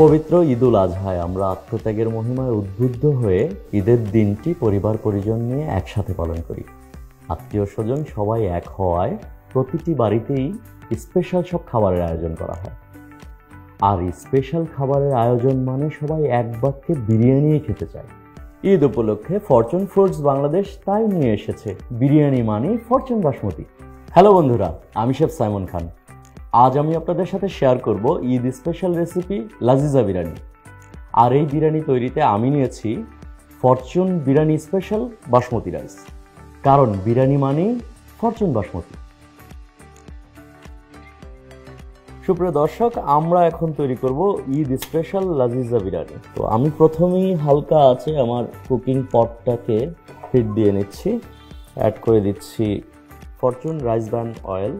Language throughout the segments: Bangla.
পবিত্র ঈদুল আজহায় আমরা আত্মত্যাগের মহিমায় উদ্বুদ্ধ হয়ে ঈদের দিনটি পরিবার পরিজন নিয়ে একসাথে পালন করি। আত্মীয় স্বজন সবাই এক হওয়ায় প্রতিটি বাড়িতেই স্পেশাল সব খাবারের আয়োজন করা হয়। আর স্পেশাল খাবারের আয়োজন মানে সবাই এক বাক্যে বিরিয়ানি খেতে চায়। ঈদ উপলক্ষে ফরচুন ফুডস বাংলাদেশ তাই নিয়ে এসেছে বিরিয়ানি মানে ফরচুন বাসমতি। হ্যালো বন্ধুরা, আমি শেফ সাইমন খান। আজ আমি আপনাদের সাথে শেয়ার করব ঈদ স্পেশাল রেসিপি লাজিজা বিরিয়ানি। আর এই বিরিয়ানি তৈরিতে আমি নিয়েছি Fortune biryani special basmati rice, কারণ বিরিয়ানি মানেই ফরচুন বাসমতি। সুপ্রিয় দর্শক, আমরা এখন তৈরি করব ঈদ স্পেশাল লাজিজা বিরিয়ানি। তো আমি প্রথমেই হালকা আছে আমার কুকিং পটটাকে হিট দিয়ে নিচ্ছি। অ্যাড করে দিচ্ছি ফরচুন রাইস ব্র্যান্ড অয়েল।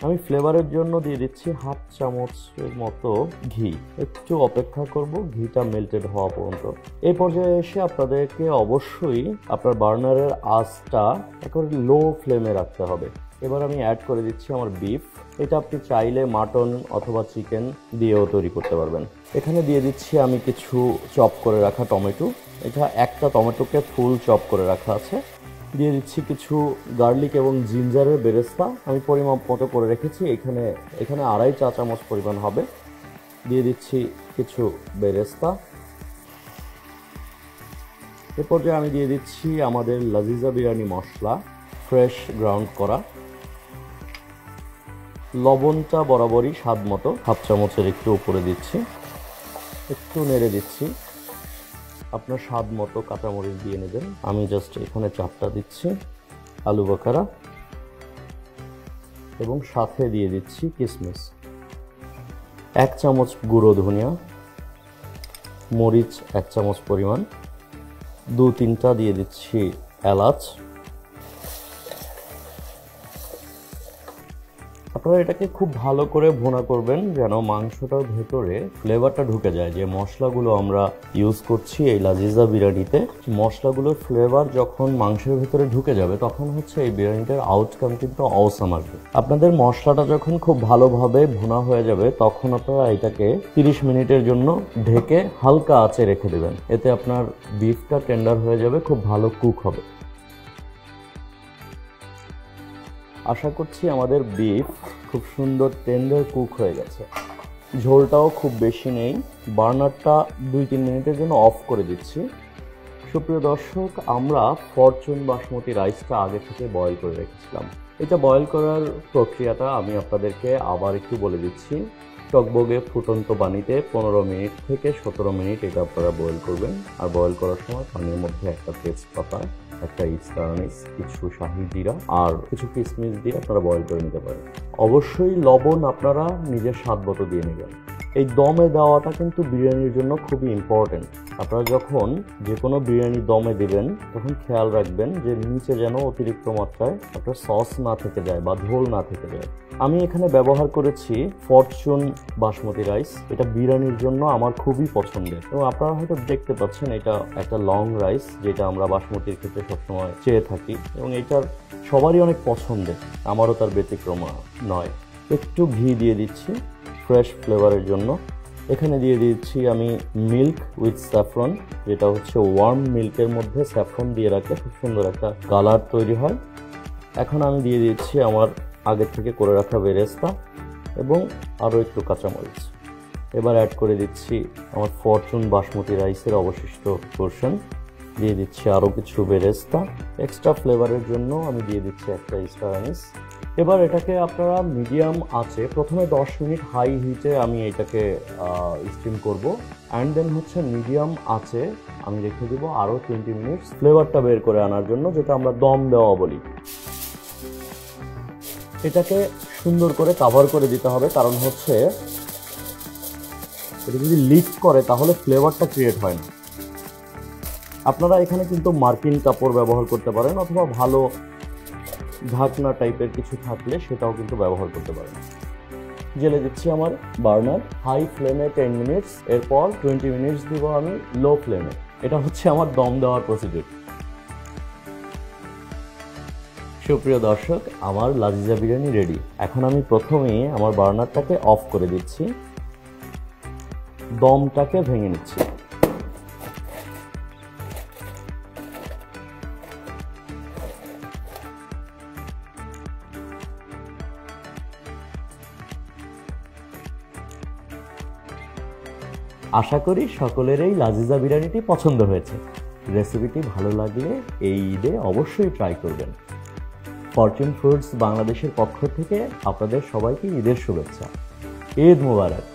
আমি ফ্লেভারের জন্য দিয়ে দিচ্ছি হাফ চামচের মতো ঘি। একটু অপেক্ষা করব ঘিটা মেল্টেড হওয়া পর্যন্ত। এই পর্যায়ে এসে আপনাদেরকে অবশ্যই আপনার বার্নারের আঁচটা একেবারে লো ফ্লেমে রাখতে হবে। এবার আমি অ্যাড করে দিচ্ছি আমার বিফ। এটা আপনি চাইলে মাটন অথবা চিকেন দিয়েও তৈরি করতে পারবেন। এখানে দিয়ে দিচ্ছি আমি কিছু চপ করে রাখা টমেটো। এটা একটা টমেটোকে ফুল চপ করে রাখা আছে। দিয়ে দিচ্ছি কিছু গার্লিক এবং জিঞ্জারের বেরেস্তা, আমি পরিমাপ মতো করে রেখেছি। এখানে 2.5 চা চামচ পরিমাণ হবে। দিয়ে দিচ্ছি কিছু বেরেস্তা। এ পর্যায়ে আমি দিয়ে দিচ্ছি আমাদের লাজিজা বিরিয়ানি মশলা, ফ্রেশ গ্রাউন্ড করা। লবণটা বরাবরই স্বাদ মতো হাফ চামচের একটু উপরে দিচ্ছি। একটু নেড়ে দিচ্ছি। আপনার স্বাদ মতো কাঁচামরিচ দিয়ে নেবেন। আমি জাস্ট এখানে 4টা দিচ্ছি আলু বাকারা, এবং সাথে দিয়ে দিচ্ছি কিশমিশ। 1 চামচ গুঁড়ো ধনিয়া, মরিচ 1 চামচ পরিমাণ, 2-3টা দিয়ে দিচ্ছি এলাচ। আপনারা এটাকে খুব ভালো করে ভুনা করবেন যেন মাংসটার ভেতরে ফ্লেভারটা ঢুকে যায়। যে মশলাগুলো আমরা ইউজ করছি এই লাজিজা বিরিয়ানিতে, মশলাগুলোর ফ্লেভার যখন মাংসের ভেতরে ঢুকে যাবে তখন হচ্ছে এই বিরিয়ানিটার আউটকাম কিন্তু অসাম আসবে। আপনাদের মশলাটা যখন খুব ভালোভাবে ভুনা হয়ে যাবে তখন আপনারা এটাকে 30 মিনিটের জন্য ঢেকে হালকা আঁচে রেখে দেবেন। এতে আপনার বিফটা টেন্ডার হয়ে যাবে, খুব ভালো কুক হবে। আশা করছি আমাদের বিফ খুব সুন্দর টেন্ডার কুক হয়ে গেছে। ঝোলটাও খুব বেশি নেই। বার্নারটা 2-3 মিনিটের জন্য অফ করে দিচ্ছি। সুপ্রিয় দর্শক, আমরা ফরচুন বাসমতি রাইসটা আগে থেকে বয়েল করে রেখেছিলাম। এটা বয়েল করার প্রক্রিয়াটা আমি আপনাদেরকে আবার একটু বলে দিচ্ছি। টকবগে ফুটন্ত পানিতে 15 মিনিট থেকে 17 মিনিট এটা আপনারা বয়েল করবেন। আর বয়েল করার সময় পানির মধ্যে একটা তেজপাতা, একটা স্টার আনিস, কিছু শাহি জিরা আর কিছু কিশমিশ দিয়ে আপনারা বয়েল করে নিতে পারেন। অবশ্যই লবণ আপনারা নিজের স্বাদ মতো দিয়ে নেবেন। এই দমে দেওয়াটা কিন্তু বিরিয়ানির জন্য খুবই ইম্পর্টেন্ট। আপনারা যখন যে কোনো বিরিয়ানি দমে দিবেন তখন খেয়াল রাখবেন যে নিচে যেন অতিরিক্ত মাত্রায় আপনার সস না থেকে যায় বা ঝোল না থেকে যায়। আমি এখানে ব্যবহার করেছি ফরচুন বাসমতি রাইস। এটা বিরিয়ানির জন্য আমার খুবই পছন্দের, এবং আপনারা হয়তো দেখতে পাচ্ছেন এটা একটা লং রাইস, যেটা আমরা বাসমতির ক্ষেত্রে সবসময় চেয়ে থাকি, এবং এটার সবারই অনেক পছন্দের, আমারও তার ব্যতিক্রম নয়। একটু ঘি দিয়ে দিচ্ছি ফ্রেশ ফ্লেভারের জন্য। এখানে দিয়ে দিচ্ছি আমি মিল্ক উইথ স্যাফরন, যেটা হচ্ছে ওয়ার্ম মিল্কের মধ্যে স্যাফরন দিয়ে রাখলে খুব সুন্দর একটা কালার তৈরি হয়। এখন আমি দিয়ে দিচ্ছি আমার আগে থেকে করে রাখা বেরেস্তা এবং আরও একটু কাঁচামরিচ। এবার অ্যাড করে দিচ্ছি আমার ফরচুন বাসমতি রাইসের অবশিষ্ট পোর্শন। দিয়ে দিচ্ছি আরও কিছু বেরেস্তা। এক্সট্রা ফ্লেভারের জন্য আমি দিয়ে দিচ্ছি একটা স্টার আনিস। এবার এটাকে আপনারা মিডিয়াম আঁচে প্রথমে 10 মিনিট হাই হিটে আমি এটাকে স্টিম করব, অ্যান্ড দেন হচ্ছে মিডিয়াম আঁচে আমি রেখে দেবো আরও 20 মিনিট ফ্লেভারটা বের করে আনার জন্য, যেটা আমরা দম দেওয়া বলি। এটাকে সুন্দর করে কাভার করে দিতে হবে, কারণ হচ্ছে এটা যদি লিক করে তাহলে ফ্লেভারটা ক্রিয়েট হয় না। আপনারা এখানে কিন্তু মার্কিন কাপড় ব্যবহার করতে পারেন, অথবা ভালো ঢাকনা টাইপের কিছু থাকলে সেটাও কিন্তু ব্যবহার করতে পারেন। জেলে দিচ্ছি আমার বার্নার হাই ফ্লেমে 10 মিনিটস, এরপর 20 মিনিটস দিব আমি লো ফ্লেমে। এটা হচ্ছে আমার দম দেওয়ার প্রসিডিউর। সুপ্রিয় দর্শক, আমার লাজিজা বিরিয়ানি রেডি। এখন আমি প্রথমেই আমার বার্নারটাকে অফ করে দিচ্ছি। দমটাকে ভেঙে নিচ্ছি। আশা করি সকলের এই লাজিজা বিরিয়ানিটি পছন্দ হয়েছে। রেসিপিটি ভালো লাগলে এই ঈদে অবশ্যই ট্রাই করবেন। ফরচুন ফুডস বাংলাদেশের পক্ষ থেকে আপনাদের সবাইকে ঈদের শুভেচ্ছা। ঈদ মোবারক।